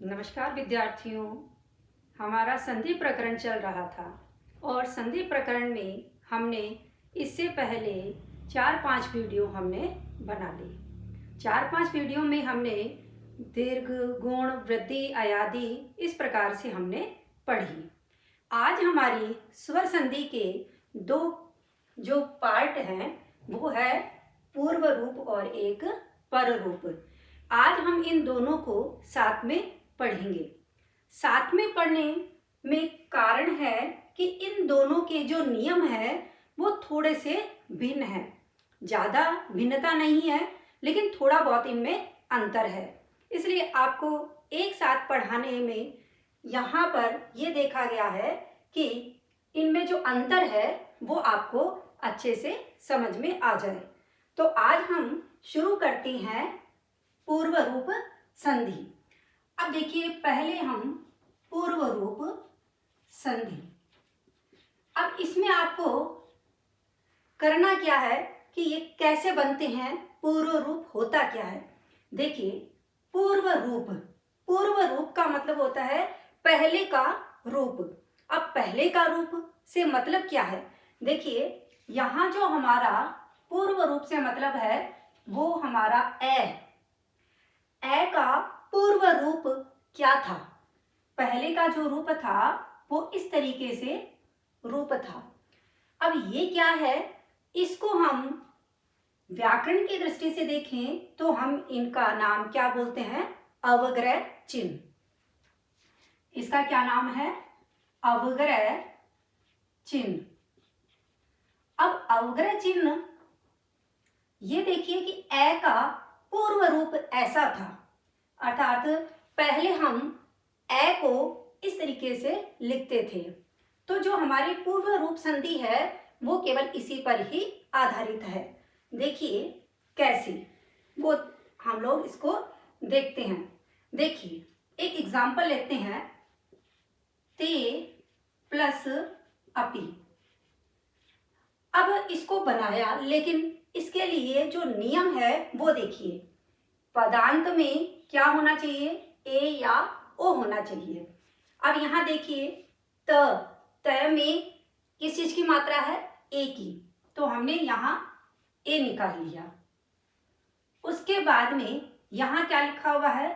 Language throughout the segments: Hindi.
नमस्कार विद्यार्थियों। हमारा संधि प्रकरण चल रहा था और संधि प्रकरण में हमने इससे पहले 4-5 वीडियो हमने बना ली। 4-5 वीडियो में हमने दीर्घ, गुण, वृद्धि, अयादि इस प्रकार से हमने पढ़ी। आज हमारी स्वर संधि के दो जो पार्ट हैं वो है पूर्व रूप और एक पर रूप। आज हम इन दोनों को साथ में पढ़ेंगे। साथ में पढ़ने में कारण है कि इन दोनों के जो नियम है वो थोड़े से भिन्न हैं। ज़्यादा भिन्नता नहीं है, लेकिन थोड़ा बहुत इनमें अंतर है। इसलिए आपको एक साथ पढ़ाने में यहाँ पर ये देखा गया है कि इनमें जो अंतर है वो आपको अच्छे से समझ में आ जाए। तो आज हम शुरू करते हैं पूर्व रूप संधि। अब देखिए, पहले हम पूर्व रूप संधि। अब इसमें आपको करना क्या है कि ये कैसे बनते हैं, पूर्व रूप होता क्या है। देखिए, पूर्व रूप का मतलब होता है पहले का रूप। अब पहले का रूप से मतलब क्या है, देखिए यहाँ जो हमारा पूर्व रूप से मतलब है वो हमारा ए का पूर्व रूप क्या था। पहले का जो रूप था वो इस तरीके से रूप था। अब ये क्या है, इसको हम व्याकरण की दृष्टि से देखें तो हम इनका नाम क्या बोलते हैं, अवग्रह चिन्ह। इसका क्या नाम है, अवग्रह चिन्ह। अब अवग्रह चिन्ह ये देखिए कि ए का पूर्व रूप ऐसा था, अर्थात पहले हम ए को इस तरीके से लिखते थे। तो जो हमारी पूर्व रूप संधि है वो केवल इसी पर ही आधारित है। देखिए कैसे, वो हम लोग इसको देखते हैं। देखिए एक एग्जाम्पल लेते हैं, ते प्लस अपि। अब इसको बनाया, लेकिन इसके लिए जो नियम है वो देखिए, पदांत में क्या होना चाहिए, ए या ओ होना चाहिए। अब यहाँ देखिए त में किस चीज की मात्रा है, ए की, तो हमने यहाँ ए निकाल लिया। उसके बाद में यहाँ क्या लिखा हुआ है,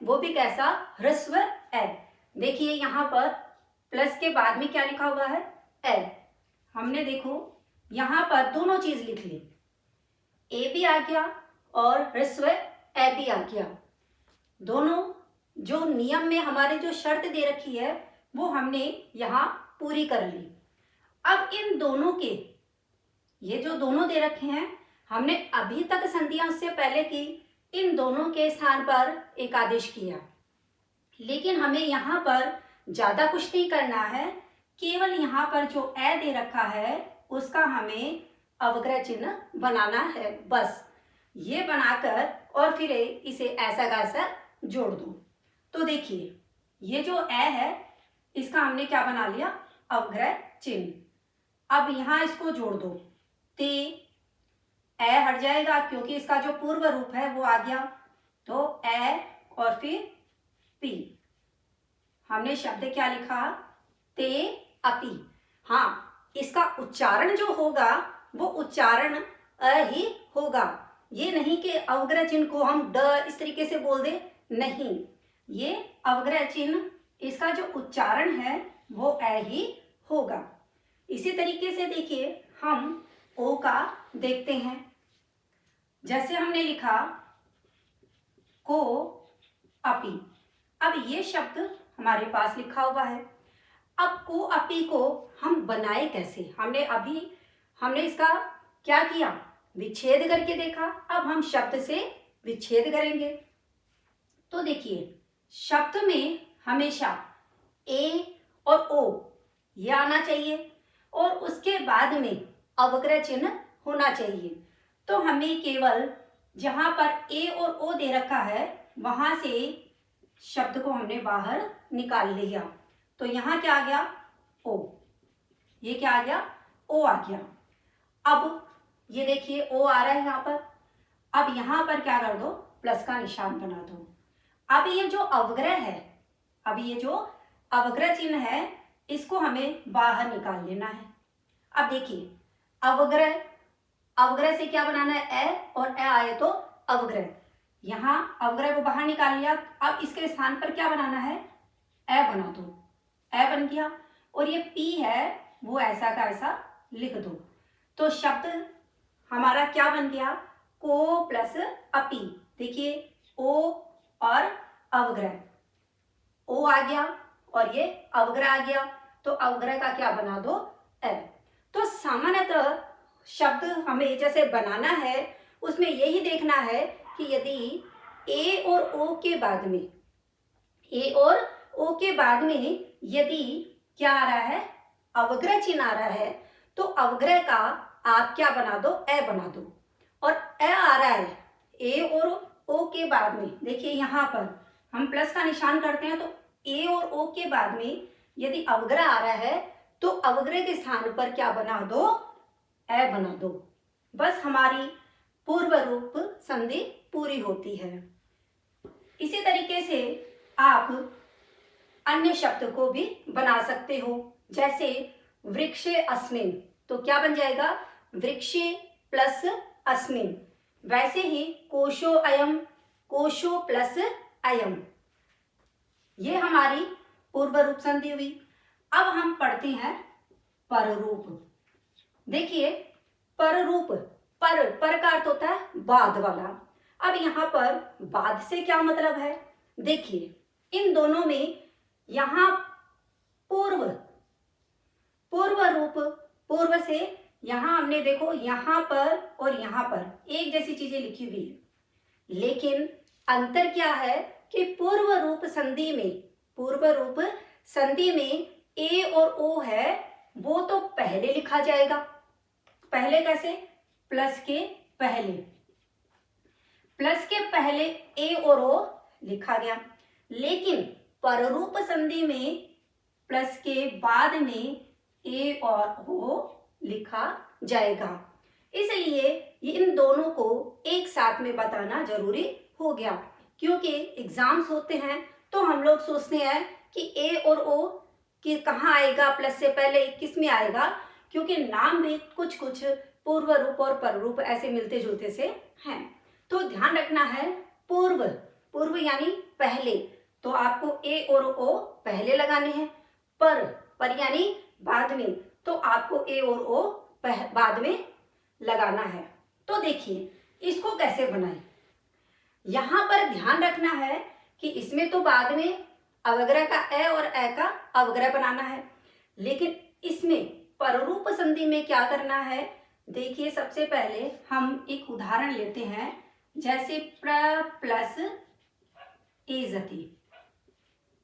वो भी कैसा, ह्रस्व ए। देखिए यहाँ पर प्लस के बाद में क्या लिखा हुआ है, ए। हमने देखो यहाँ पर दोनों चीज लिख ली, ए भी आ गया और ह्रस्व ए भी आ गया। दोनों जो नियम में हमारे जो शर्त दे रखी है वो हमने यहाँ पूरी कर ली। अब इन दोनों के, ये जो दोनों दे रखे हैं, हमने अभी तक संधियां उससे पहले की, इन दोनों के स्थान पर एक आदेश किया। लेकिन हमें यहाँ पर ज्यादा कुछ नहीं करना है, केवल यहाँ पर जो ए दे रखा है उसका हमें अवग्रह चिन्ह बनाना है। बस ये बनाकर और फिर इसे ऐसा का ऐसा जोड़ दो। तो देखिए ये जो ए है इसका हमने क्या बना लिया, अवग्रह चिन्ह। अब यहाँ इसको जोड़ दो, ते ए हट जाएगा क्योंकि इसका जो पूर्व रूप है वो आ गया। तो ए और फिर पी, हमने शब्द क्या लिखा, ते अपि। हाँ, इसका उच्चारण जो होगा वो उच्चारण अ ही होगा। ये नहीं कि अवग्रह चिन्ह को हम ड इस तरीके से बोल दे, नहीं, ये अवग्रह चिन्ह इसका जो उच्चारण है वो अ ही होगा। इसी तरीके से देखिए हम ओ का देखते हैं। जैसे हमने लिखा को अपि। अब ये शब्द हमारे पास लिखा हुआ है। अब को अपि को हम बनाए कैसे, हमने इसका क्या किया, विच्छेद करके देखा। अब हम शब्द से विच्छेद करेंगे। तो देखिए शब्द में हमेशा ए और ओ ये आना चाहिए और उसके बाद में अवग्रह चिन्ह होना चाहिए। तो हमें केवल जहां पर ए और ओ दे रखा है वहां से शब्द को हमने बाहर निकाल लिया। तो यहाँ क्या आ गया, ओ। ये क्या आ गया, ओ आ गया। अब ये देखिए ओ आ रहा है यहाँ पर। अब यहाँ पर क्या कर दो, प्लस का निशान बना दो। अब ये जो अवग्रह है, अब ये जो अवग्रह चिन्ह है, इसको हमें बाहर निकाल लेना है। अब देखिए, अवग्रह, अवग्रह से क्या बनाना है, ए, और ए आए तो अवग्रह। यहाँ अवग्रह को बाहर निकाल लिया। अब इसके स्थान पर क्या बनाना है, ए बना दो। ए बन गया। और ये पी है, वो ऐसा का ऐसा लिख दो। तो शब्द हमारा क्या बन गया, को प्लस अपी। देखिए, ओ और अवग्रह, ओ आ गया और ये अवग्रह आ गया, तो अवग्रह का क्या बना दो, ए। तो सामान्यतः शब्द हमें जैसे बनाना है, उसमें यही देखना है कि यदि ए और ओ के बाद में, ए और ओ के बाद में यदि क्या आ रहा है, अवग्रह चिन्ह आ रहा है, तो अवग्रह का आप क्या बना दो, ए बना दो। और ए आ रहा है ए और ओ के बाद में, देखिए यहाँ पर हम प्लस का निशान करते हैं, तो ए और ओ के बाद में यदि अवग्रह आ रहा है, तो अवग्रह के स्थान पर क्या बना दो, ए बना दो। बस हमारी पूर्व रूप संधि पूरी होती है। इसी तरीके से आप अन्य शब्द को भी बना सकते हो, जैसे वृक्षे अस्मिन्, तो क्या बन जाएगा, वृक्षे प्लस अस्मिन्। वैसे ही कोशो अयम, कोशो प्लस अयम, ये हमारी पूर्व रूप संधि हुई। अब हम पढ़ते हैं पररूप। देखिए, पररूप, पर का अर्थ होता है बाद वाला। अब यहाँ पर बाद से क्या मतलब है, देखिए इन दोनों में यहाँ पूर्व, पूर्व रूप, पूर्व से यहाँ हमने देखो यहाँ पर और यहाँ पर एक जैसी चीजें लिखी हुई है, लेकिन अंतर क्या है कि पूर्व रूप संधि में, पूर्व रूप संधि में ए और ओ है, वो तो पहले लिखा जाएगा। पहले कैसे, प्लस के पहले, प्लस के पहले ए और ओ लिखा गया। लेकिन पररूप संधि में प्लस के बाद में ए और ओ लिखा जाएगा। इसलिए ये इन दोनों को एक साथ में बताना जरूरी हो गया, क्योंकि एग्जाम्स होते हैं तो हम लोग सोचते हैं कि ए और ओ कि कहाँ आएगा, प्लस से पहले किस में आएगा, क्योंकि नाम भी कुछ कुछ पूर्व रूप और पररूप ऐसे मिलते जुलते से हैं। तो ध्यान रखना है, पूर्व, पूर्व यानी पहले, तो आपको ए और ओ पहले लगाने हैं। पर यानी बाद में, तो आपको ए और ओ बाद में लगाना है। तो देखिए इसको कैसे बनाएं। यहाँ पर ध्यान रखना है कि इसमें तो बाद में अवग्रह का ए और ए का अवग्रह बनाना है, लेकिन इसमें पररूप संधि में क्या करना है, देखिए सबसे पहले हम एक उदाहरण लेते हैं, जैसे प्र प्लस एजति,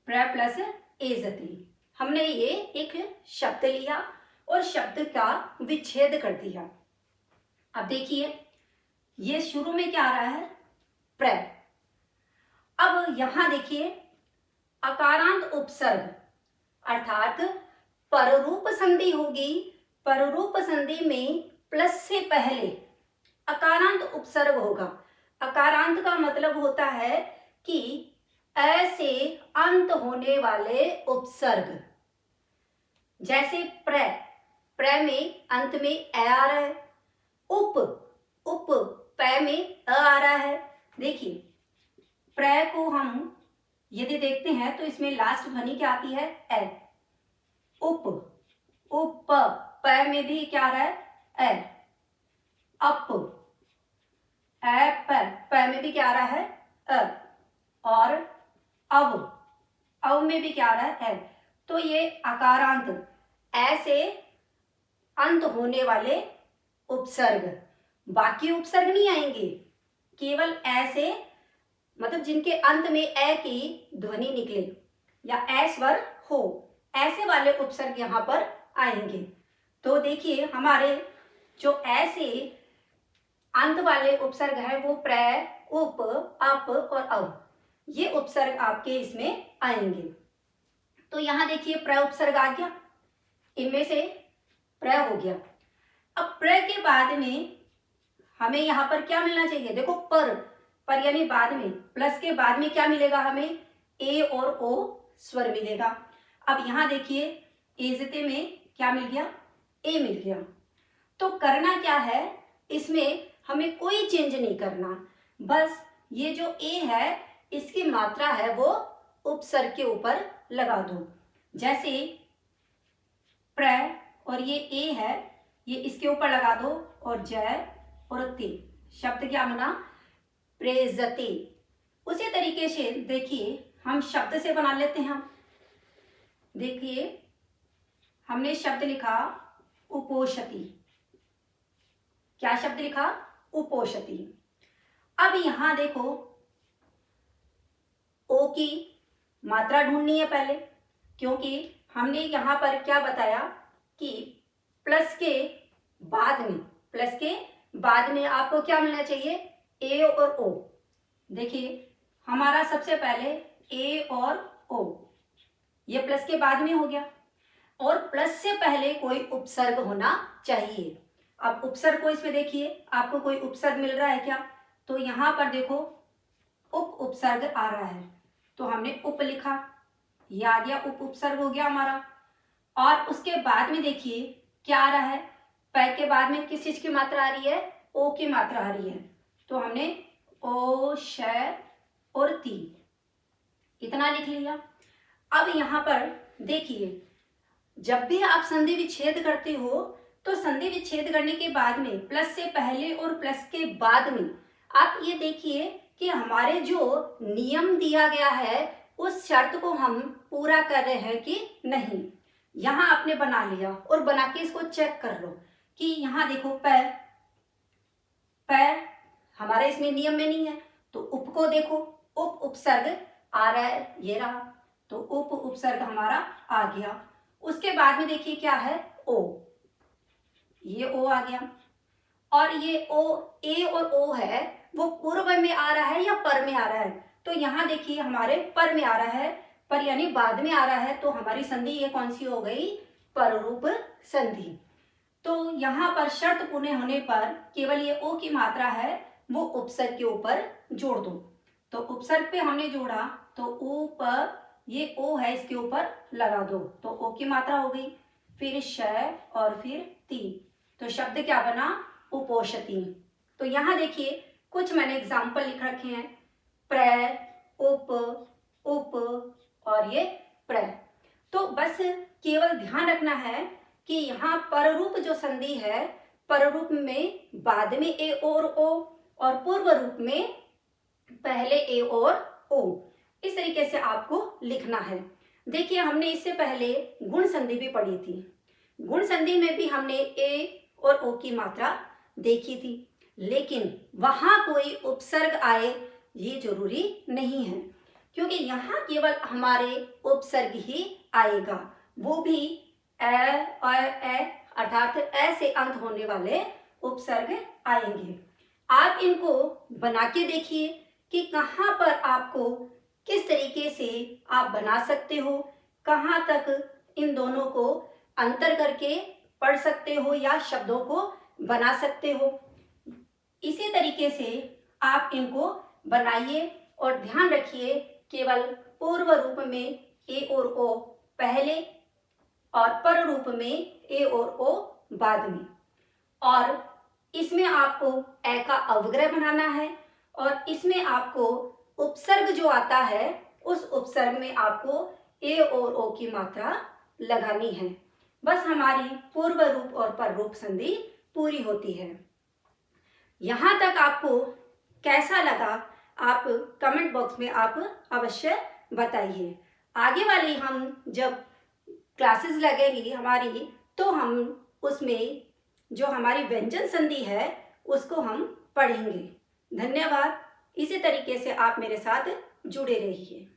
प्र प्लस एजति। हमने ये एक शब्द लिया और शब्द का विच्छेद कर दिया। अब देखिए ये शुरू में क्या आ रहा है, प्र। अब यहां देखिए अकारांत उपसर्ग, अर्थात पररूप संधि होगी, पररूप संधि में प्लस से पहले अकारांत उपसर्ग होगा। अकारांत का मतलब होता है कि अ से अंत होने वाले उपसर्ग, जैसे प्र, प्र में अंत में ए आ रहा है, उप, उप प में अ आ रहा है। देखिए प्र को हम यदि देखते हैं तो इसमें लास्ट ध्वनि क्या आती है, ए। उप, उप, प में भी क्या आ रहा है, ए। अप, ए प में भी क्या आ रहा है, अ। और अव, अव में भी क्या आ रहा है, ए। तो ये अकारांत, ए से अंत होने वाले उपसर्ग, बाकी उपसर्ग नहीं आएंगे, केवल ए से, मतलब जिनके अंत में ए की ध्वनि निकले या ए स्वर हो, ऐसे वाले उपसर्ग यहाँ पर आएंगे। तो देखिए हमारे जो ए से अंत वाले उपसर्ग है वो प्र, उप, अप और अव, ये उपसर्ग आपके इसमें आएंगे। तो यहाँ देखिए प्र उपसर्ग आ गया, इनमें से प्र हो गया। अब प्र के बाद में हमें यहाँ पर क्या मिलना चाहिए, देखो पर, पर यानी बाद में, प्लस के बाद में क्या मिलेगा हमें, ए और ओ स्वर मिलेगा। अब यहाँ देखिए एजते में क्या मिल गया, ए मिल गया। तो करना क्या है, इसमें हमें कोई चेंज नहीं करना, बस ये जो ए है इसकी मात्रा है वो उपसर्ग के ऊपर लगा दो। जैसे प्र और ये ए है, ये इसके ऊपर लगा दो, और जय और ते, शब्द क्या बना, प्रेजते। उसी तरीके से देखिए हम शब्द से बना लेते हैं। देखिए हमने शब्द लिखा उपोषति, क्या शब्द लिखा, उपोषति। अब यहां देखो ओ की मात्रा ढूंढनी है पहले, क्योंकि हमने यहां पर क्या बताया कि प्लस के बाद में आपको क्या मिलना चाहिए, ए और ओ। देखिए हमारा सबसे पहले ए और ओ, ये प्लस के बाद में हो गया, और प्लस से पहले कोई उपसर्ग होना चाहिए। अब उपसर्ग को इसमें देखिए, आपको कोई उपसर्ग मिल रहा है क्या, तो यहाँ पर देखो उपसर्ग आ रहा है, तो हमने उप लिखा, ये आ गया, उपसर्ग हो गया हमारा। और उसके बाद में देखिए क्या आ रहा है, पै के बाद में किस चीज की मात्रा आ रही है, ओ की मात्रा आ रही है, तो हमने ओ श और ती इतना लिख लिया। अब यहाँ पर देखिए जब भी आप संधि विच्छेद करते हो, तो संधि विच्छेद करने के बाद में प्लस से पहले और प्लस के बाद में आप ये देखिए कि हमारे जो नियम दिया गया है उस शर्त को हम पूरा कर रहे हैं कि नहीं। यहाँ आपने बना लिया और बना के इसको चेक कर लो कि यहाँ देखो पैर हमारा इसमें नियम में नहीं है, तो उप को देखो, उपसर्ग आ रहा है, ये रहा, तो उपसर्ग हमारा आ गया। उसके बाद में देखिए क्या है, ओ, ये ओ आ गया, और ये ओ, ए और ओ है वो पूर्व में आ रहा है या पर में आ रहा है, तो यहाँ देखिए हमारे पर में आ रहा है, पर यानी बाद में आ रहा है, तो हमारी संधि ये कौन सी हो गई, पररूप संधि। तो यहाँ पर शर्त पूर्ण होने पर केवल ये ओ की मात्रा है वो उपसर्ग के ऊपर जोड़ दो, तो उपसर्ग पे हमने जोड़ा, तो ओ पर ये ओ है इसके ऊपर लगा दो, तो ओ की मात्रा हो गई, फिर श और फिर ती, तो शब्द क्या बना, उपोषति। तो यहाँ देखिए कुछ मैंने एग्जाम्पल लिख रखे हैं, प्र, उप और ये प्र। तो बस केवल ध्यान रखना है कि यहाँ पररूप जो संधि है, पररूप में बाद में ए और ओ, और पूर्व रूप में पहले ए और ओ, इस तरीके से आपको लिखना है। देखिए हमने इससे पहले गुण संधि भी पढ़ी थी, गुण संधि में भी हमने ए और ओ की मात्रा देखी थी, लेकिन वहां कोई उपसर्ग आए ये जरूरी नहीं है, क्योंकि यहाँ केवल हमारे उपसर्ग ही आएगा, वो भी अर्थात ए से अंत होने वाले उपसर्ग आएंगे। आप इनको बना के देखिए कि कहाँ पर आपको किस तरीके से आप बना सकते हो, कहाँ तक इन दोनों को अंतर करके पढ़ सकते हो या शब्दों को बना सकते हो। इसी तरीके से आप इनको बनाइए और ध्यान रखिए केवल पूर्व रूप में ए और ओ पहले और पर रूप में ए और ओ बाद में, और इसमें आपको ए का अवग्रह बनाना है, और इसमें आपको उपसर्ग जो आता है उस उपसर्ग में आपको ए और ओ की मात्रा लगानी है। बस हमारी पूर्व रूप और पर रूप संधि पूरी होती है। यहाँ तक आपको कैसा लगा आप कमेंट बॉक्स में आप अवश्य बताइए। आगे वाली हम जब क्लासेस लगेगी हमारी, तो हम उसमें जो हमारी व्यंजन संधि है उसको हम पढ़ेंगे। धन्यवाद। इसी तरीके से आप मेरे साथ जुड़े रहिए।